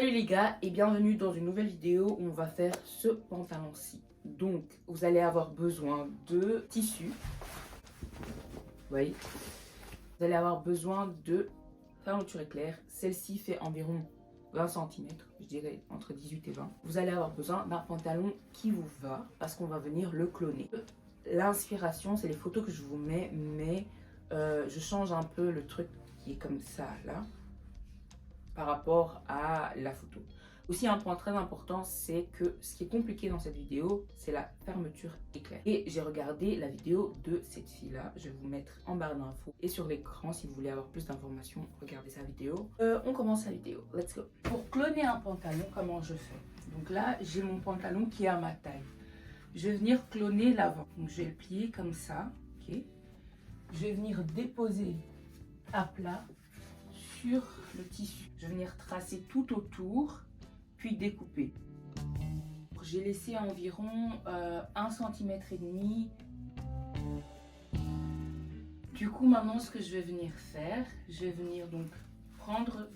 Salut les gars et bienvenue dans une nouvelle vidéo où on va faire ce pantalon-ci. Donc vous allez avoir besoin de tissu. Vous voyez, vous allez avoir besoin de fermeture éclair. Celle-ci fait environ 20 cm, je dirais entre 18 et 20. Vous allez avoir besoin d'un pantalon qui vous va parce qu'on va venir le cloner. L'inspiration, c'est les photos que je vous mets, mais je change un peu le truc qui est comme ça là par rapport à la photo. Aussi, un point très important, c'est que ce qui est compliqué dans cette vidéo, c'est la fermeture éclair. Et j'ai regardé la vidéo de cette fille-là. Je vais vous mettre en barre d'infos et sur l'écran si vous voulez avoir plus d'informations, regardez sa vidéo. On commence la vidéo. Let's go. Pour cloner un pantalon, comment je fais? Donc là, j'ai mon pantalon qui est à ma taille. Je vais venir cloner l'avant. Donc je vais le plier comme ça. Ok. Je vais venir déposer à plat sur le tissu. Je vais venir tracer tout autour, puis découper. J'ai laissé environ 1,5 cm. Du coup, maintenant, ce que je vais venir faire, je vais venir donc prendre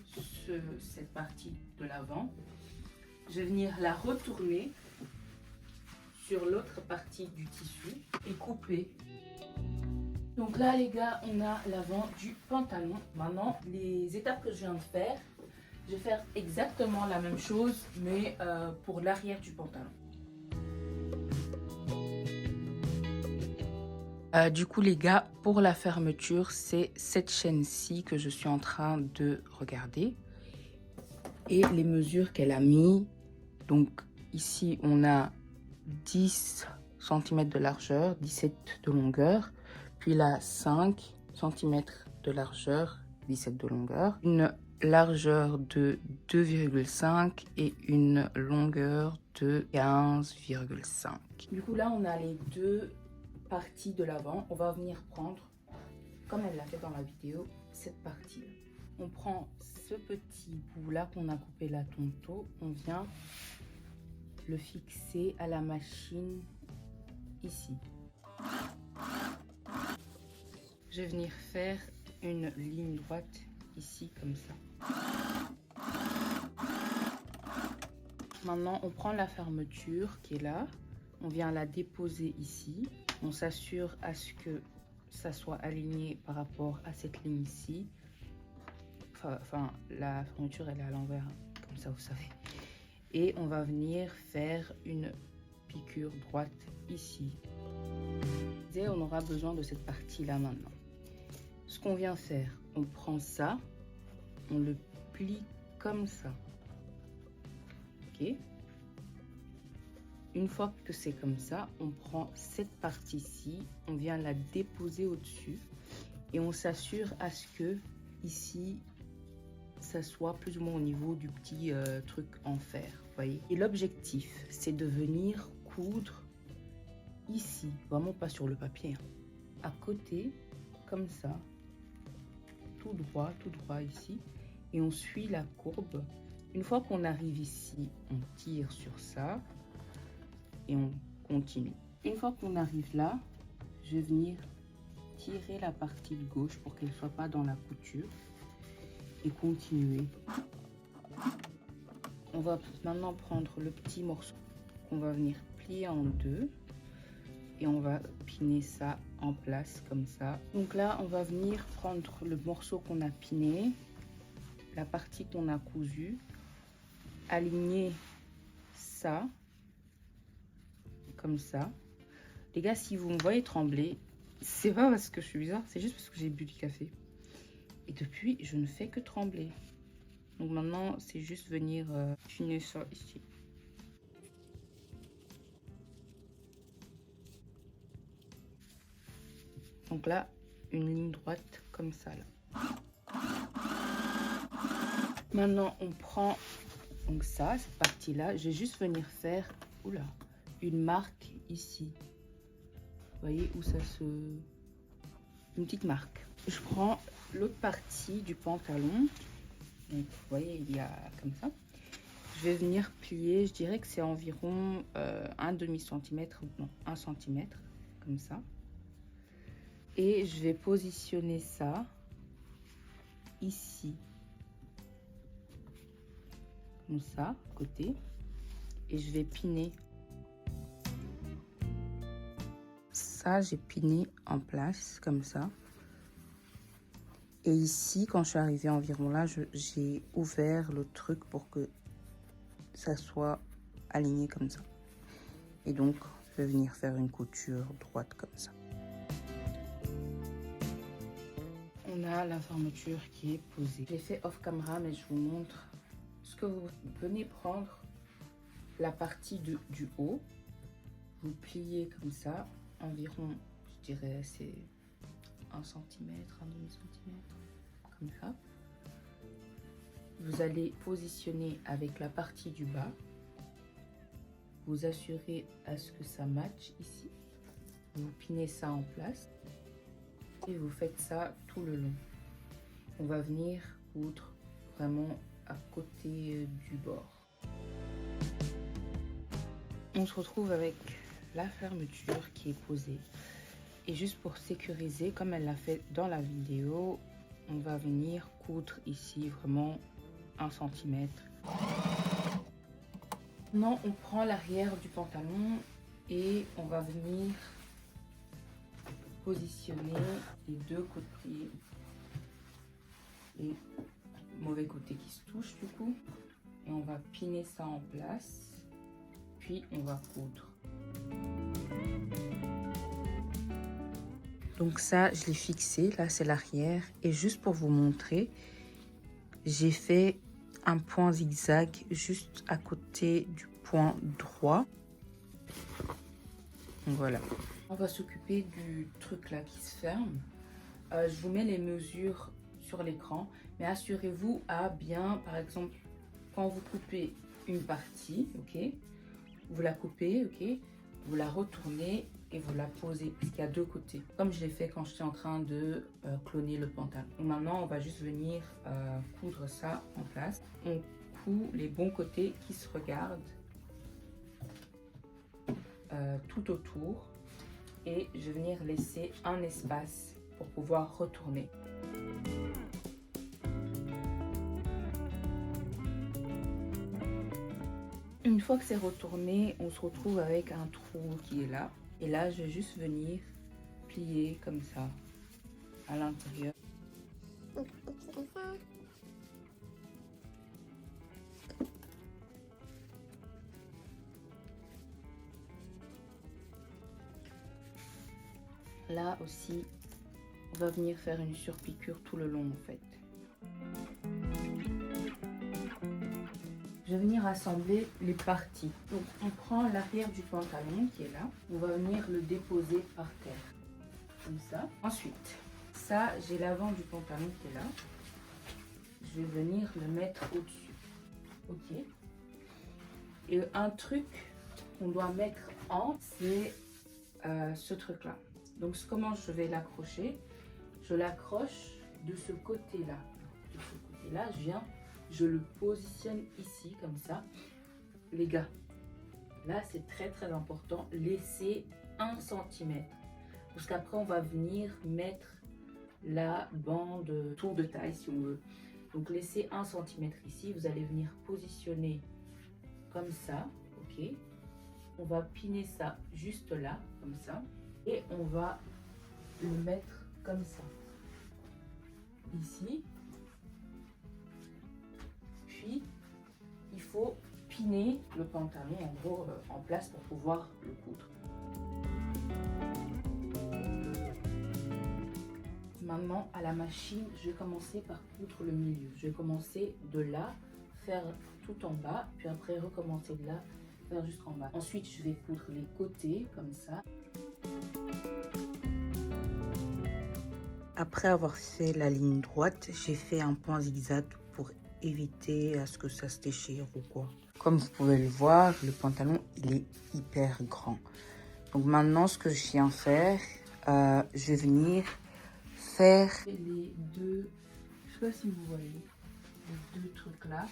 cette partie de l'avant. Je vais venir la retourner sur l'autre partie du tissu et couper. Donc là les gars, on a l'avant du pantalon. Maintenant, les étapes que je viens de faire, je vais faire exactement la même chose, mais pour l'arrière du pantalon. Du coup les gars, pour la fermeture, c'est cette chaîne-ci que je suis en train de regarder. Et les mesures qu'elle a mis. Donc ici, on a 10 cm de largeur, 17 de longueur. Puis là, 5 cm de largeur, 17 de longueur. Une largeur de 2,5 et une longueur de 15,5. Du coup, là, on a les deux parties de l'avant. On va venir prendre, comme elle l'a fait dans la vidéo, cette partie-là. On prend ce petit bout-là qu'on a coupé là tantôt. On vient le fixer à la machine ici. Je vais venir faire une ligne droite ici comme ça. Maintenant, on prend la fermeture qui est là. On vient la déposer ici. On s'assure à ce que ça soit aligné par rapport à cette ligne ici. Enfin, la fermeture elle est à l'envers, comme ça vous savez. Et on va venir faire une piqûre droite ici. Et on aura besoin de cette partie là maintenant. Ce qu'on vient faire, on prend ça, on le plie comme ça. Ok. Une fois que c'est comme ça, on prend cette partie-ci, on vient la déposer au-dessus et on s'assure à ce que ici, ça soit plus ou moins au niveau du petit truc en fer, voyez. Et l'objectif, c'est de venir coudre ici, vraiment pas sur le papier, hein, à côté, comme ça, tout droit ici, et on suit la courbe. Une fois qu'on arrive ici, on tire sur ça et on continue. Une fois qu'on arrive là, je vais venir tirer la partie de gauche pour qu'elle soit pas dans la couture et continuer. On va maintenant prendre le petit morceau qu'on va venir plier en deux et on va piner ça en place comme ça. Donc là, on va venir prendre le morceau qu'on a piné, la partie qu'on a cousue, aligner ça comme ça. Les gars, si vous me voyez trembler, c'est pas parce que je suis bizarre, c'est juste parce que j'ai bu du café. Et depuis, je ne fais que trembler. Donc maintenant, c'est juste venir finir ça ici. Donc là, une ligne droite comme ça là. Maintenant, on prend donc ça, cette partie-là. Je vais juste venir faire une marque ici. Vous voyez où ça se... Une petite marque. Je prends l'autre partie du pantalon. Donc, vous voyez, il y a comme ça. Je vais venir plier, je dirais que c'est environ un demi-centimètre, non, 1 cm, comme ça. Et je vais positionner ça ici. comme ça, côté. Et je vais piner. Ça, j'ai piné en place, comme ça. Et ici, quand je suis arrivée environ là, j'ai ouvert le truc pour que ça soit aligné comme ça. Et donc, je vais venir faire une couture droite comme ça. On a la fermeture qui est posée. J'ai fait off camera, mais je vous montre ce que vous venez prendre. La partie du haut, vous pliez comme ça, environ, je dirais, c'est 1 cm, 1 demi-cm, comme ça. Vous allez positionner avec la partie du bas. Vous assurez à ce que ça matche ici. Vous pinez ça en place et vous faites ça tout le long. On va venir coudre vraiment à côté du bord. On se retrouve avec la fermeture qui est posée. Et juste pour sécuriser, comme elle l'a fait dans la vidéo, on va venir coudre ici vraiment 1 cm. Maintenant, on prend l'arrière du pantalon et on va venir positionner les deux côtés. Et mauvais côté qui se touche du coup. Et on va piner ça en place. Puis on va coudre. Donc ça, je l'ai fixé. Là, c'est l'arrière. Et juste pour vous montrer, j'ai fait un point zigzag juste à côté du point droit. Voilà. On va s'occuper du truc là qui se ferme. Je vous mets les mesures sur l'écran, mais assurez-vous à bien, par exemple, quand vous coupez une partie, ok, vous la coupez, ok, vous la retournez et vous la posez parce qu'il y a deux côtés, comme je l'ai fait quand j'étais en train de cloner le pantalon. Et maintenant, on va juste venir coudre ça en place. On coud les bons côtés qui se regardent tout autour et je vais venir laisser un espace pour pouvoir retourner. Une fois que c'est retourné, on se retrouve avec un trou qui est là. Et là, je vais juste venir plier comme ça à l'intérieur. Là aussi, on va venir faire une surpiqûre tout le long en fait. Je vais venir assembler les parties. Donc on prend l'arrière du pantalon qui est là. On va venir le déposer par terre. Comme ça. Ensuite, ça, j'ai l'avant du pantalon qui est là. Je vais venir le mettre au-dessus. Ok. Et un truc qu'on doit mettre en, c'est ce truc-là. Donc comment je vais l'accrocher? Je l'accroche de ce côté-là. De ce côté-là, je le positionne ici, comme ça. Les gars, là, c'est très, très important. Laissez 1 cm. Parce qu'après, on va venir mettre la bande tour de taille, si on veut. Donc, laissez 1 cm ici. Vous allez venir positionner comme ça, ok? On va piner ça juste là, comme ça. Et on va le mettre comme ça. Ici. Puis, il faut piner le pantalon en gros en place pour pouvoir le coudre. Maintenant, à la machine, je vais commencer par coudre le milieu. Je vais commencer de là, faire tout en bas, puis après recommencer de là, faire jusqu'en bas. Ensuite, je vais coudre les côtés comme ça. Après avoir fait la ligne droite, j'ai fait un point zigzag pour éviter à ce que ça se déchire ou quoi. Comme vous pouvez le voir, le pantalon, il est hyper grand. Donc maintenant, ce que je viens faire, je vais venir faire les deux, je sais pas si vous voyez, les deux trucs là.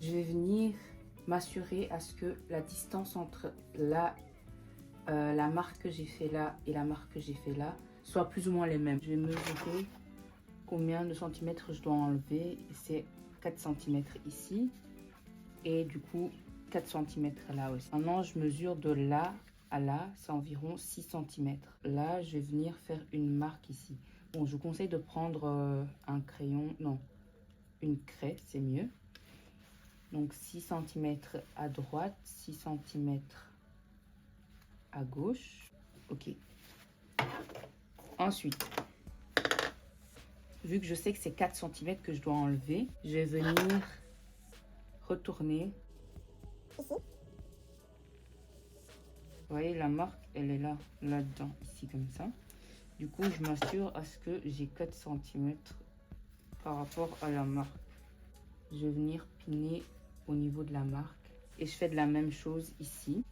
Je vais venir m'assurer à ce que la distance entre la marque que j'ai fait là et la marque que j'ai fait là soit plus ou moins les mêmes. Je vais mesurer combien de centimètres je dois enlever. C'est 4 cm ici. Et du coup, 4 cm là aussi. Maintenant, je mesure de là à là, c'est environ 6 cm. Là, je vais venir faire une marque ici. Bon, je vous conseille de prendre un crayon, non, une craie, c'est mieux. Donc 6 cm à droite, 6 cm à gauche. Ok. Ensuite, vu que je sais que c'est 4 cm que je dois enlever, je vais venir retourner. Ici. Vous voyez, la marque, elle est là, là-dedans, ici, comme ça. Du coup, je m'assure à ce que j'ai 4 cm par rapport à la marque. Je vais venir piner au niveau de la marque. Et je fais de la même chose ici.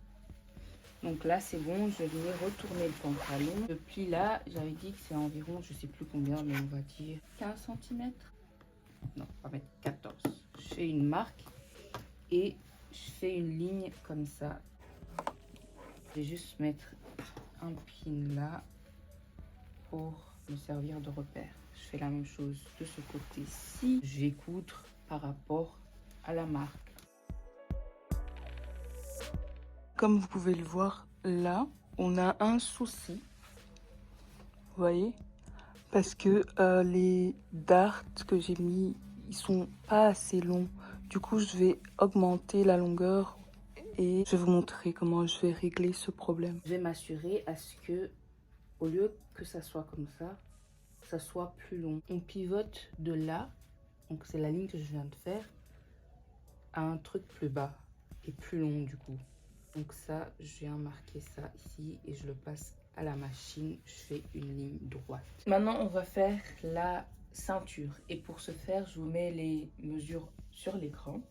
Donc là, c'est bon, je vais venir retourner le pantalon. Le pli là, j'avais dit que c'est environ, je sais plus combien, mais on va dire 15 cm. Non, on va mettre 14. Je fais une marque et je fais une ligne comme ça. Je vais juste mettre un pin là pour me servir de repère. Je fais la même chose de ce côté-ci. Je vais coudre par rapport à la marque. Comme vous pouvez le voir là, on a un souci. Vous voyez? Parce que les darts que j'ai mis, ils sont pas assez longs. Du coup, je vais augmenter la longueur et je vais vous montrer comment je vais régler ce problème. Je vais m'assurer à ce que, au lieu que ça soit comme ça soit plus long. On pivote de là, donc c'est la ligne que je viens de faire, à un truc plus bas et plus long du coup. Donc ça, je viens marquer ça ici et je le passe à la machine. Je fais une ligne droite. Maintenant, on va faire la ceinture. Et pour ce faire, je vous mets les mesures sur l'écran.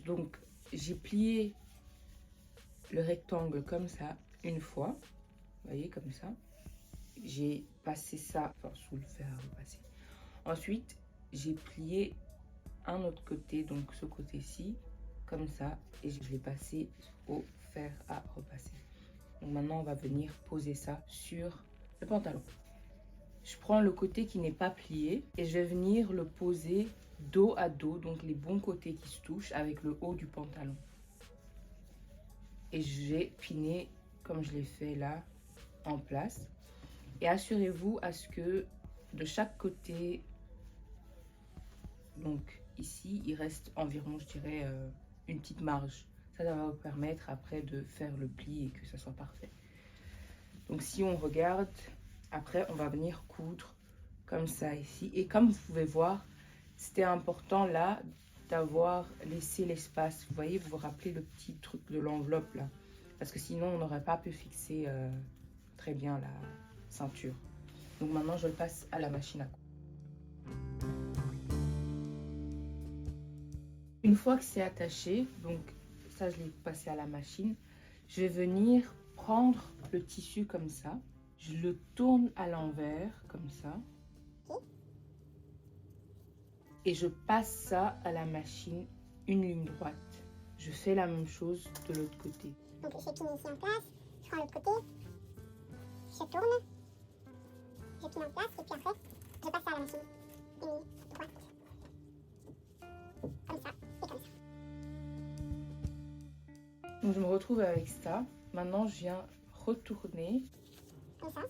Donc, j'ai plié le rectangle comme ça une fois. Vous voyez, comme ça. J'ai passé ça, enfin sous le fer à repasser. Ensuite, j'ai plié un autre côté, donc ce côté-ci, comme ça, et je l'ai passé au fer à repasser. Donc maintenant, on va venir poser ça sur le pantalon. Je prends le côté qui n'est pas plié et je vais venir le poser dos à dos, donc les bons côtés qui se touchent avec le haut du pantalon. Et je vais piner comme je l'ai fait là, en place. Et assurez-vous à ce que de chaque côté, donc ici, il reste environ, je dirais, une petite marge. Ça va vous permettre après de faire le pli et que ça soit parfait. Donc si on regarde, après on va venir coudre comme ça ici. Et comme vous pouvez voir, c'était important là d'avoir laissé l'espace. Vous voyez, vous vous rappelez le petit truc de l'enveloppe là. Parce que sinon on n'aurait pas pu fixer très bien la ceinture. Donc maintenant je le passe à la machine à coudre. Une fois que c'est attaché, donc ça je l'ai passé à la machine, je vais venir prendre le tissu comme ça, je le tourne à l'envers comme ça et je passe ça à la machine, une ligne droite. Je fais la même chose de l'autre côté. Donc je pine ici en place, je prends l'autre côté, je tourne, je pine en place et puis après je passe ça à la machine, une ligne droite, comme ça et comme ça. Donc je me retrouve avec ça. Maintenant je viens retourner Comme ça,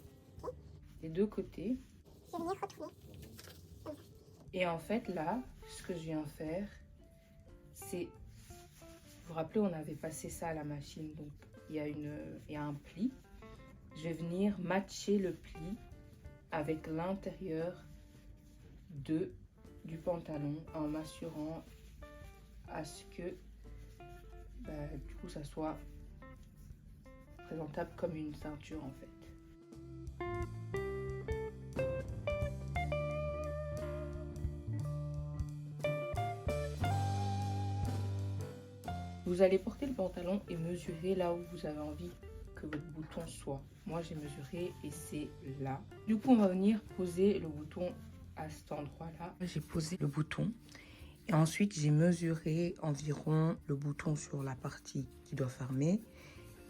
okay. Les deux côtés. Je vais venir retourner. Comme ça. Et en fait là, ce que je viens faire, c'est, vous vous rappelez, on avait passé ça à la machine, donc il y a un pli. Je vais venir matcher le pli avec l'intérieur du pantalon en m'assurant à ce que du coup ça soit présentable comme une ceinture en fait. Vous allez porter le pantalon et mesurer là où vous avez envie que votre bouton soit. Moi j'ai mesuré et c'est là. Du coup on va venir poser le bouton à cet endroit là. J'ai posé le bouton et ensuite j'ai mesuré environ le bouton sur la partie qui doit fermer.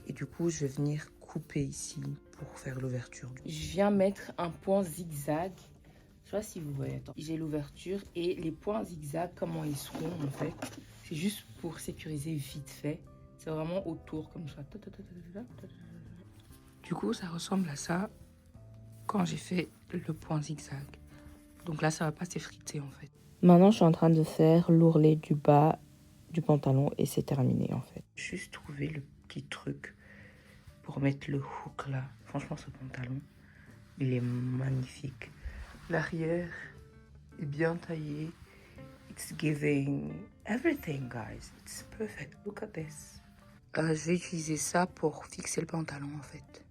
Et du coup je vais venir couper ici pour faire l'ouverture. Je viens mettre un point zigzag sais pas si vous voyez. Attends. J'ai l'ouverture et les points zigzag, comment ils seront en fait. C'est juste pour sécuriser vite fait. C'est vraiment autour comme ça. Du coup, ça ressemble à ça quand j'ai fait le point zigzag. Donc là, ça va pas s'effriter en fait. Maintenant, je suis en train de faire l'ourlet du bas du pantalon et c'est terminé en fait. Juste trouver le petit truc pour mettre le hook là. Franchement, ce pantalon, il est magnifique. L'arrière est bien taillé. It's giving everything, guys. It's perfect. Look at this. Je vais utiliser ça pour fixer le pantalon en fait.